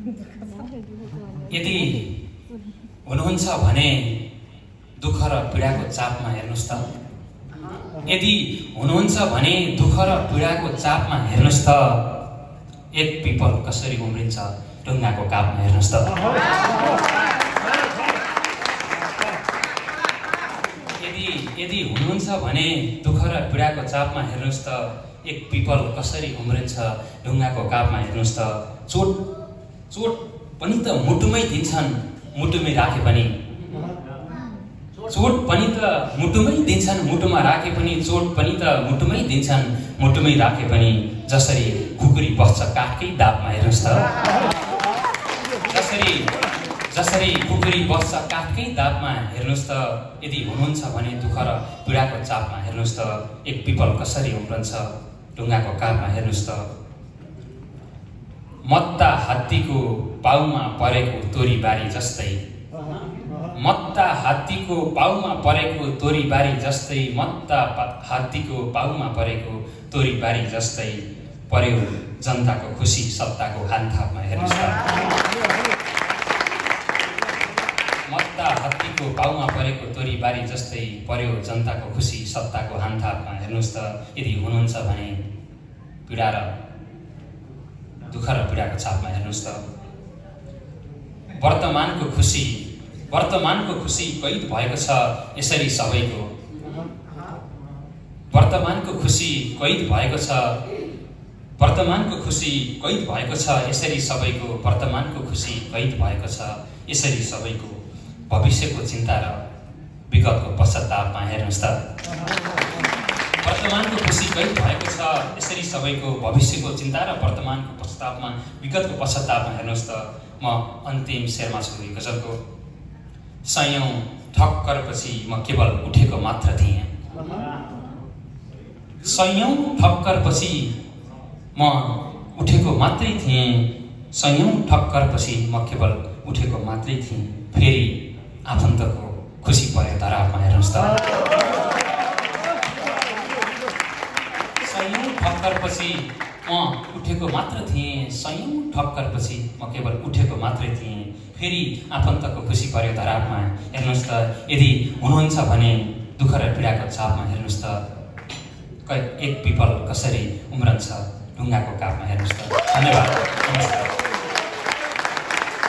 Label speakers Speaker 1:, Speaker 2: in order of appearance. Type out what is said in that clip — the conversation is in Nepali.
Speaker 1: यदि हुनुहुन्छ भने दुःख र पीडाको चापमा हेर्नुस् त। यदि हुनुहुन्छ भने दुःख र पीडाको चापमा हेर्नुस् त। एक पिपल कसरी उम्रिन्छ ढुङ्गाको कापमा हेर्नुस् त। यदि हुनुहुन्छ भने दुःख र पीडाको चापमा हेर्नुस् त। एक पिपल कसरी उम्रिन्छ ढुङ्गाको कापमा हेर्नुस् त। चोट पनि त मुटुमै दिन्छन्, मुटुमै राखे पनि। चोट पनि त मुटुमै दिन्छन्, मुटुमा राखे पनि। चोट पनि त मुटुमै दिन्छन्, मुटुमै राखे पनि। जसरी खुकुरी बस्छ काठकै दापमा हेर्नुस् त। जसरी खुकुरी बस्छ काठकै दापमा हेर्नुस् त। यदि हुनुहुन्छ भने दुःख र पीडाको चापमा हेर्नुस् त। एक पिपल कसरी उम्रन्छ ढुङ्गाको कापमा हेर्नुस् त। मत्ता हात्तीको पाउमा परेको तोरीबारी जस्तै। मत्ता हात्तीको पाउमा परेको तोरीबारी जस्तै। मत्ता हात्तीको पाउमा परेको तोरीबारी जस्तै। पर्यो जनताको खुसी सत्ताको हानथापमा हेर्नुस् त। मत्ता हात्तीको पाउमा परेको तोरीबारी जस्तै। पर्यो जनताको खुसी सत्ताको हानथापमा हेर्नुस् त। यदि हुनुहुन्छ भने पीडा र दुःख र पीडाको चापमा हेर्नुस् त। वर्तमानको खुसी कैद भएको छ यसरी सबैको। वर्तमानको खुसी कैद भएको छ। वर्तमानको खुसी कैद भएको छ यसरी सबैको। वर्तमानको खुसी कैद भएको छ यसरी सबैको। भविष्यको चिन्ता र विगतको पश्चातापमा हेर्नुस् त। वर्तमानको खुसी कैद भएको छ यसरी सबैको। भविष्यको चिन्ता र वर्तमानको पश्चातापमा विगतको पश्चातापमा हेर्नुस् त। म अन्तिम शेरमा छु यो गजलको। सयौं ठक्करपछि म केवल उठेको मात्र थिएँ। सयौं ठक्करपछि म उठेको मात्रै थिएँ। सयौं ठक्करपछि म केवल उठेको मात्रै थिएँ। फेरि आफन्तको खुसी पर्यो धरापमा हेर्नुस् त। सयौं ठक्करपछि म उठेको मात्र थिएँ। सयौं ठक्करपछि म केवल उठेको मात्रै थिएँ। फेरि आफन्तको खुसी पर्यो धरापमा हेर्नुस् त। यदि हुनुहुन्छ भने दुःख र पीडाको चापमा हेर्नुस् त। एक पिपल कसरी उम्रन्छ ढुङ्गाको कापमा हेर्नुस् त। धन्यवाद, नमस्कार।